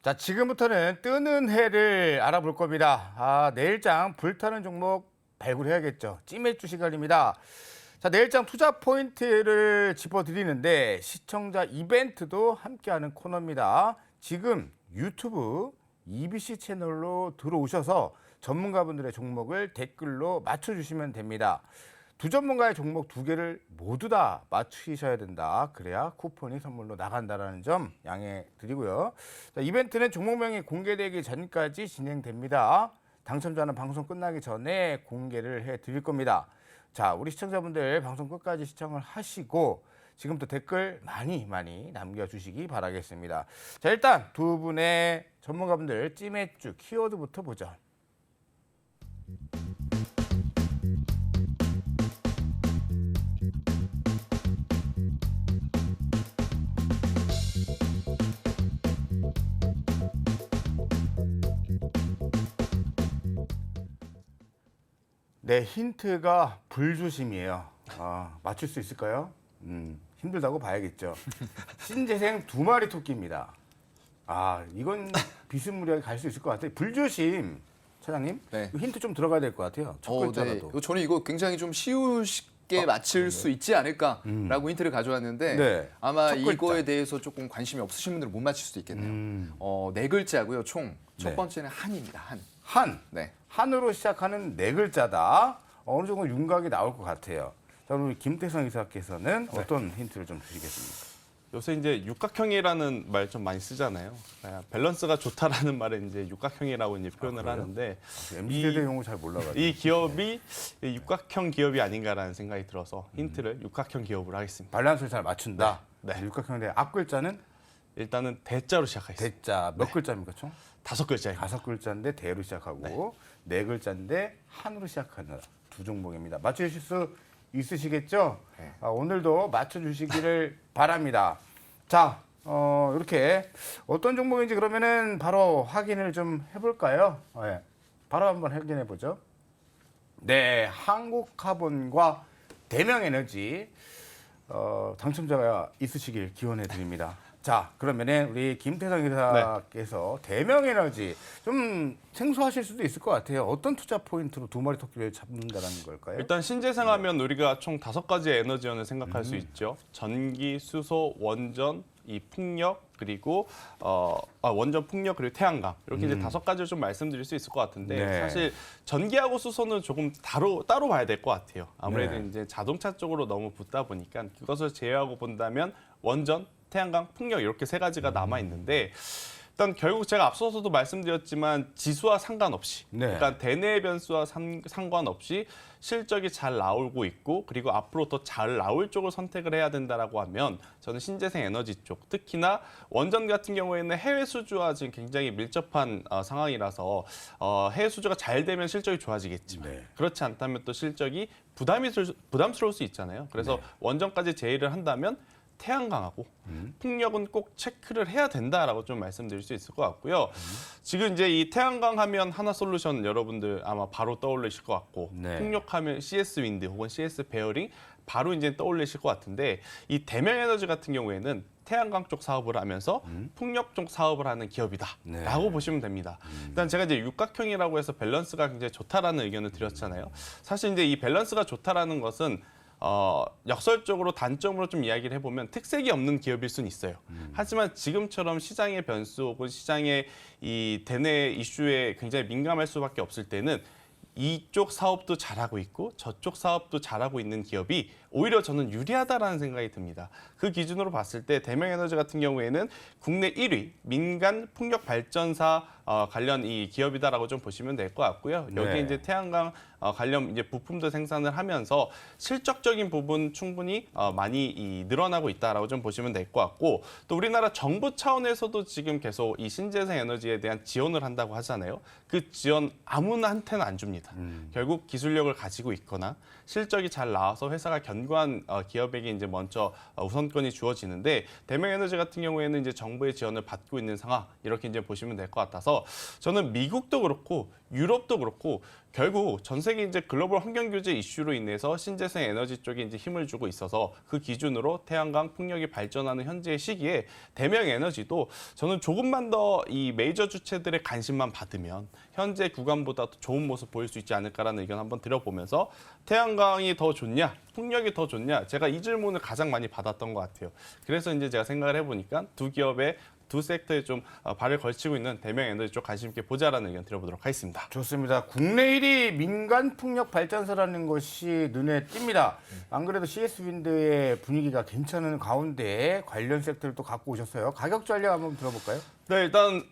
자, 지금부터는 뜨는 해를 알아볼 겁니다. 내일장 불타는 종목 발굴해야겠죠. 찜해주 시간입니다. 자, 내일장 투자 포인트를 짚어드리는데 시청자 이벤트도 함께하는 코너입니다. 지금 유튜브 EBC 채널로 들어오셔서 전문가분들의 종목을 댓글로 맞춰주시면 됩니다. 두 전문가의 종목 두 개를 모두 다 맞추셔야 된다. 그래야 쿠폰이 선물로 나간다는 점 양해 드리고요. 자, 이벤트는 종목명이 공개되기 전까지 진행됩니다. 당첨자는 방송 끝나기 전에 공개를 해드릴 겁니다. 자, 우리 시청자분들 방송 끝까지 시청을 하시고 지금부터 댓글 많이 남겨주시기 바라겠습니다. 자, 일단 두 분의 전문가분들 찜해주 키워드부터 보죠. 네, 힌트가 불조심이에요. 맞출 수 있을까요? 힘들다고 봐야겠죠. 신재생 두 마리 토끼입니다. 이건 비스무리하게 갈 수 있을 것 같아요. 불조심, 차장님. 네. 힌트 좀 들어가야 될 것 같아요. 첫 글자라도. 네. 저는 이거 굉장히 좀 쉽게 맞힐 수 있지 않을까라고 힌트를 가져왔는데 네. 아마 첫 글자. 이거에 대해서 조금 관심이 없으신 분들은 못 맞힐 수도 있겠네요. 네 글자고요. 총 첫 네. 번째는 한입니다. 한. 한. 네. 한으로 시작하는 네 글자다. 어느 정도 윤곽이 나올 것 같아요. 자, 우리 김태성 이사께서는 어떤 힌트를 좀 주시겠습니까? 요새 이제 육각형이라는 말 좀 많이 쓰잖아요. 밸런스가 좋다라는 말에 이제 육각형이라고 이제 표현을 그래요? 하는데 MZ세대 용어 잘 몰라가지고. 이 기업이 육각형 기업이 아닌가라는 생각이 들어서 힌트를 육각형 기업으로 하겠습니다. 밸런스를 잘 맞춘다. 네. 육각형인데 앞 글자는 일단은 대자로 시작하겠습니다. 대자. 몇 글자입니까 총? 5글자입니다. 5글자인데 대로 시작하고 네 글자인데 한으로 시작하는 두 종목입니다. 맞추실 수 있으시겠죠? 네. 오늘도 맞춰주시기를 바랍니다. 자, 이렇게 어떤 종목인지 그러면은 바로 확인을 좀 해볼까요? 네, 바로 한번 확인해 보죠. 네, 한국카본과 대명에너지 당첨자가 있으시길 기원해 드립니다. 자, 그러면은 우리 김태성 이사께서 대명에너지 좀 생소하실 수도 있을 것 같아요. 어떤 투자 포인트로 두 마리 토끼를 잡는다는 걸까요? 일단 신재생하면 우리가 총 5가지의 에너지원을 생각할 수 있죠. 전기, 수소, 원전, 이 풍력 그리고 원전, 풍력 그리고 태양광 이렇게 이제 5가지를 좀 말씀드릴 수 있을 것 같은데 네. 사실 전기하고 수소는 조금 따로 봐야 될 것 같아요. 아무래도 네. 이제 자동차 쪽으로 너무 붙다 보니까 그것을 제외하고 본다면 원전, 태양광, 풍력 이렇게 3가지가 남아 있는데. 일단 결국 제가 앞서서도 말씀드렸지만 지수와 상관없이 네. 그러니까 대내 변수와 상관없이 실적이 잘 나오고 있고 그리고 앞으로 더 잘 나올 쪽을 선택을 해야 된다라고 하면 저는 신재생 에너지 쪽 특히나 원전 같은 경우에는 해외 수주와 지금 굉장히 밀접한 상황이라서 해외 수주가 잘 되면 실적이 좋아지겠지만 네. 그렇지 않다면 또 실적이 부담스러울 수 있잖아요. 그래서 원전까지 제의를 한다면 태양광하고 풍력은 꼭 체크를 해야 된다라고 좀 말씀드릴 수 있을 것 같고요. 지금 이제 이 태양광 하면 하나솔루션 여러분들 아마 바로 떠올리실 것 같고 네. 풍력하면 CS 윈드 혹은 CS 베어링 바로 이제 떠올리실 것 같은데 이 대명에너지 같은 경우에는 태양광 쪽 사업을 하면서 풍력 쪽 사업을 하는 기업이다라고 네. 보시면 됩니다. 일단 제가 이제 육각형이라고 해서 밸런스가 굉장히 좋다라는 의견을 드렸잖아요. 사실 이제 이 밸런스가 좋다라는 것은 역설적으로 단점으로 좀 이야기를 해보면 특색이 없는 기업일 수는 있어요. 하지만 지금처럼 시장의 변수 혹은 시장의 이 대내 이슈에 굉장히 민감할 수밖에 없을 때는 이쪽 사업도 잘하고 있고 저쪽 사업도 잘하고 있는 기업이 오히려 저는 유리하다라는 생각이 듭니다. 그 기준으로 봤을 때 대명에너지 같은 경우에는 국내 1위 민간 풍력 발전사 관련 이 기업이다라고 좀 보시면 될 것 같고요. 여기에 네. 이제 태양광 관련 이제 부품도 생산을 하면서 실적적인 부분 충분히 많이 늘어나고 있다라고 좀 보시면 될 것 같고 또 우리나라 정부 차원에서도 지금 계속 이 신재생 에너지에 대한 지원을 한다고 하잖아요. 그 지원 아무나한테는 안 줍니다. 결국 기술력을 가지고 있거나 실적이 잘 나와서 회사가 견고한 기업에게 이제 먼저 우선권이 주어지는데 대명에너지 같은 경우에는 이제 정부의 지원을 받고 있는 상황 이렇게 이제 보시면 될 것 같아서 저는 미국도 그렇고 유럽도 그렇고 결국 전 세계 이제 글로벌 환경 규제 이슈로 인해서 신재생 에너지 쪽에 이제 힘을 주고 있어서 그 기준으로 태양광 풍력이 발전하는 현재의 시기에 대명 에너지도 저는 조금만 더 이 메이저 주체들의 관심만 받으면 현재 구간보다 더 좋은 모습 보일 수 있지 않을까라는 의견 한번 드려보면서 태양광이 더 좋냐, 풍력이 더 좋냐, 제가 이 질문을 가장 많이 받았던 것 같아요. 그래서 이제 제가 생각을 해보니까 두 기업의 두 섹터에 좀 발을 걸치고 있는 대명 에너지 쪽 관심 있게 보자라는 의견 드려보도록 하겠습니다. 좋습니다. 국내 1위 민간 풍력 발전소라는 것이 눈에 띕니다. 안 그래도 CS윈드의 분위기가 괜찮은 가운데 관련 섹터를 또 갖고 오셨어요. 가격 전략 한번 들어볼까요? 네, 일단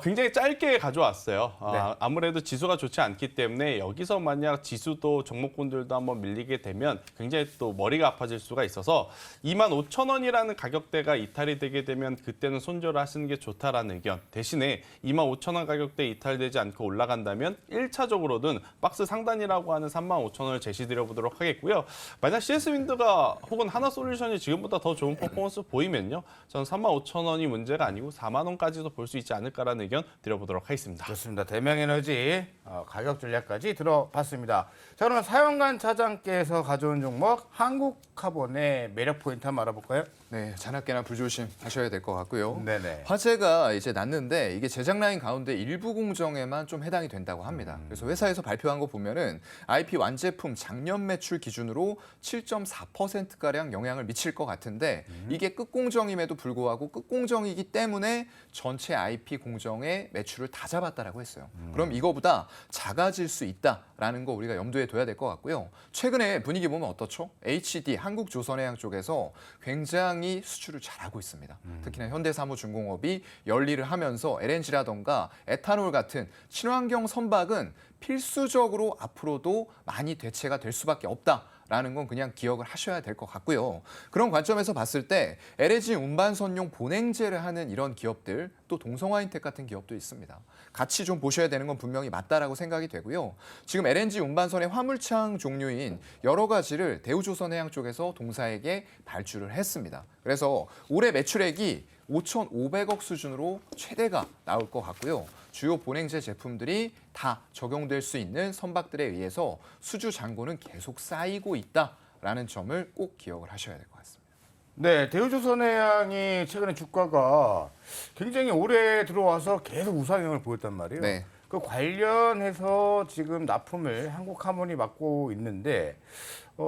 굉장히 짧게 가져왔어요. 네. 아무래도 지수가 좋지 않기 때문에 여기서 만약 지수도 종목군들도 한번 밀리게 되면 굉장히 또 머리가 아파질 수가 있어서 25,000원이라는 가격대가 이탈이 되게 되면 그때는 손절을 하시는 게 좋다라는 의견. 대신에 25,000원 가격대 이탈되지 않고 올라간다면 1차적으로는 박스 상단이라고 하는 35,000원을 제시드려 보도록 하겠고요. 만약 CS윈드가 혹은 하나솔루션이 지금보다 더 좋은 퍼포먼스 보이면요. 저는 35,000원이 문제가 아니고 4만 원까지도 볼 수 있지 않을까라는 의견 드려보도록 하겠습니다. 좋습니다. 대명에너지 가격 전략까지 들어봤습니다. 자, 그러면 사연관 차장께서 가져온 종목 한국카본의 매력 포인트 한번 알아볼까요? 네, 자나깨나 불조심 하셔야 될 것 같고요. 네네. 화재가 이제 났는데 이게 제작 라인 가운데 일부 공정에만 좀 해당이 된다고 합니다. 그래서 회사에서 발표한 거 보면은 IP 완제품 작년 매출 기준으로 7.4%가량 영향을 미칠 것 같은데 이게 끝공정임에도 불구하고 끝공정이기 때문에 전체 IP 공정의 매출을 다 잡았다라고 했어요. 그럼 이거보다 작아질 수 있다라는 거 우리가 염두에 둬야 될 것 같고요. 최근에 분위기 보면 어떻죠? HD, 한국조선해양 쪽에서 굉장히 수출을 잘하고 있습니다. 특히나 현대사무중공업이 열일을 하면서 LNG라던가 에탄올 같은 친환경 선박은 필수적으로 앞으로도 많이 대체가 될 수밖에 없다라는 건 그냥 기억을 하셔야 될 것 같고요. 그런 관점에서 봤을 때 LNG 운반선용 본행제를 하는 이런 기업들, 또 동성화인텍 같은 기업도 있습니다. 같이 좀 보셔야 되는 건 분명히 맞다라고 생각이 되고요. 지금 LNG 운반선의 화물창 종류인 여러 가지를 대우조선해양 쪽에서 동사에게 발주를 했습니다. 그래서 올해 매출액이 5,500억 수준으로 최대가 나올 것 같고요. 주요 본행제 제품들이 다 적용될 수 있는 선박들에 의해서 수주 잔고는 계속 쌓이고 있다라는 점을 꼭 기억을 하셔야 될 것 같습니다. 네, 대우조선해양이 최근에 주가가 굉장히 오래 들어와서 계속 우상향을 보였단 말이에요. 네. 그 관련해서 지금 납품을 한국카본이 맡고 있는데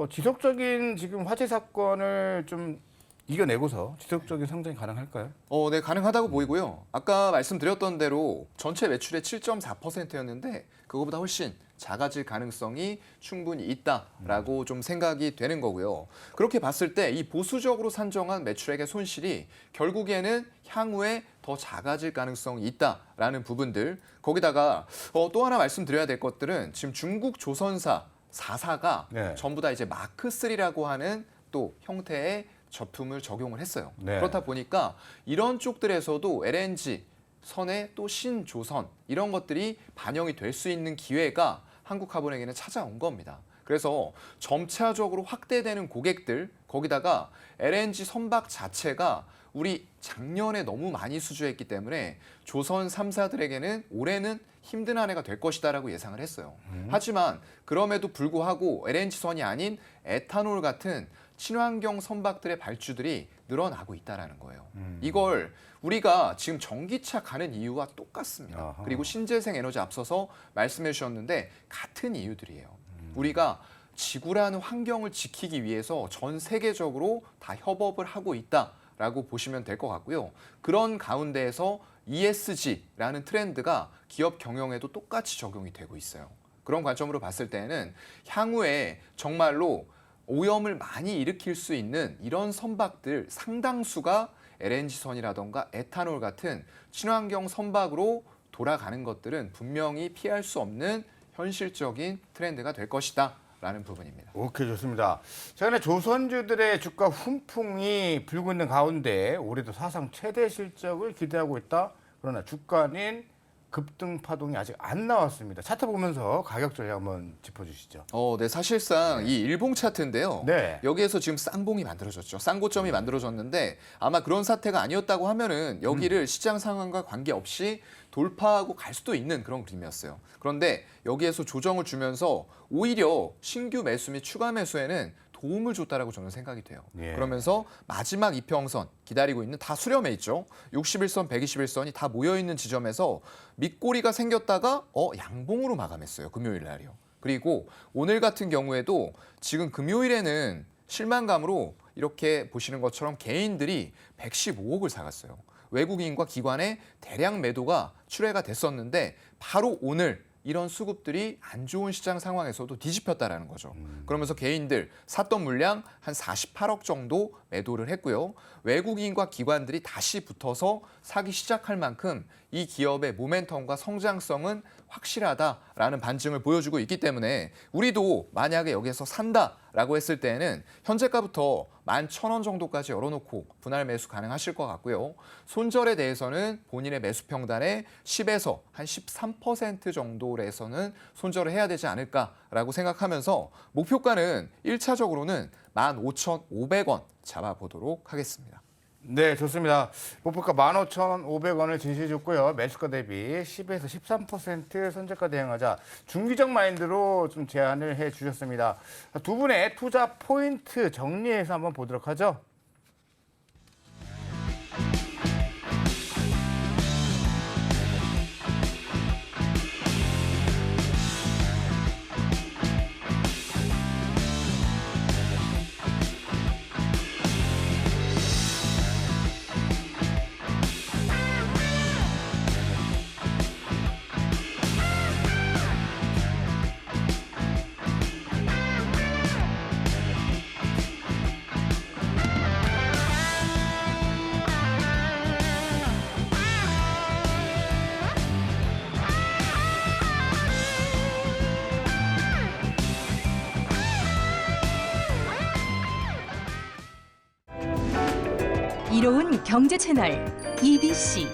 지속적인 지금 화재 사건을 좀 이겨내고서 지속적인 성장이 가능할까요? 네, 가능하다고 보이고요. 아까 말씀드렸던 대로 전체 매출의 7.4%였는데 그거보다 훨씬 작아질 가능성이 충분히 있다라고 좀 생각이 되는 거고요. 그렇게 봤을 때 이 보수적으로 산정한 매출액의 손실이 결국에는 향후에 더 작아질 가능성이 있다라는 부분들. 거기다가 또 하나 말씀드려야 될 것들은 지금 중국 조선사 4사가 네. 전부 다 이제 마크 3라고 하는 또 형태의 제품을 적용을 했어요. 네. 그렇다 보니까 이런 쪽들에서도 LNG, 선의 또 신조선 이런 것들이 반영이 될 수 있는 기회가 한국카본에게는 찾아온 겁니다. 그래서 점차적으로 확대되는 고객들, 거기다가 LNG 선박 자체가 우리 작년에 너무 많이 수주했기 때문에 조선 3사들에게는 올해는 힘든 한 해가 될 것이다라고 예상을 했어요. 하지만 그럼에도 불구하고 LNG선이 아닌 에탄올 같은 친환경 선박들의 발주들이 늘어나고 있다는 거예요. 이걸 우리가 지금 전기차 가는 이유와 똑같습니다. 아하. 그리고 신재생 에너지 앞서서 말씀해 주셨는데 같은 이유들이에요. 우리가 지구라는 환경을 지키기 위해서 전 세계적으로 다 협업을 하고 있다라고 보시면 될 것 같고요. 그런 가운데에서 ESG라는 트렌드가 기업 경영에도 똑같이 적용이 되고 있어요. 그런 관점으로 봤을 때는 향후에 정말로 오염을 많이 일으킬 수 있는 이런 선박들 상당수가 LNG선이라던가 에탄올 같은 친환경 선박으로 돌아가는 것들은 분명히 피할 수 없는 현실적인 트렌드가 될 것이다 라는 부분입니다. 오케이, 좋습니다. 최근에 조선주들의 주가 훈풍이 불고 있는 가운데 올해도 사상 최대 실적을 기대하고 있다. 그러나 주가는 급등 파동이 아직 안 나왔습니다. 차트 보면서 가격 전략 한번 짚어주시죠. 네, 사실상 이 일봉 차트인데요. 네. 여기에서 지금 쌍봉이 만들어졌죠. 쌍고점이 만들어졌는데 아마 그런 사태가 아니었다고 하면은 여기를 시장 상황과 관계없이 돌파하고 갈 수도 있는 그런 그림이었어요. 그런데 여기에서 조정을 주면서 오히려 신규 매수 및 추가 매수에는 도움을 줬다라고 저는 생각이 돼요. 예. 그러면서 마지막 이평선 기다리고 있는 다 수렴해 있죠. 61선, 121선이 다 모여 있는 지점에서 밑꼬리가 생겼다가 양봉으로 마감했어요. 금요일 날이요. 그리고 오늘 같은 경우에도 지금 금요일에는 실망감으로 이렇게 보시는 것처럼 개인들이 115억을 사갔어요. 외국인과 기관의 대량 매도가 출회가 됐었는데 바로 오늘 이런 수급들이 안 좋은 시장 상황에서도 뒤집혔다라는 거죠. 그러면서 개인들 샀던 물량 한 48억 정도 매도를 했고요. 외국인과 기관들이 다시 붙어서 사기 시작할 만큼 이 기업의 모멘텀과 성장성은 확실하다라는 반증을 보여주고 있기 때문에 우리도 만약에 여기에서 산다라고 했을 때에는 현재가부터 11,000원 정도까지 열어놓고 분할 매수 가능하실 것 같고요. 손절에 대해서는 본인의 매수 평단의 10에서 한 13% 정도에서는 손절을 해야 되지 않을까라고 생각하면서 목표가는 1차적으로는 15,500원 잡아보도록 하겠습니다. 네, 좋습니다. 목표가 15,500원을 제시해 줬고요. 매수가 대비 10에서 13% 손절가 대응하자. 중기적 마인드로 좀 제안을 해 주셨습니다. 두 분의 투자 포인트 정리해서 한번 보도록 하죠. 이로운 경제 채널 EBC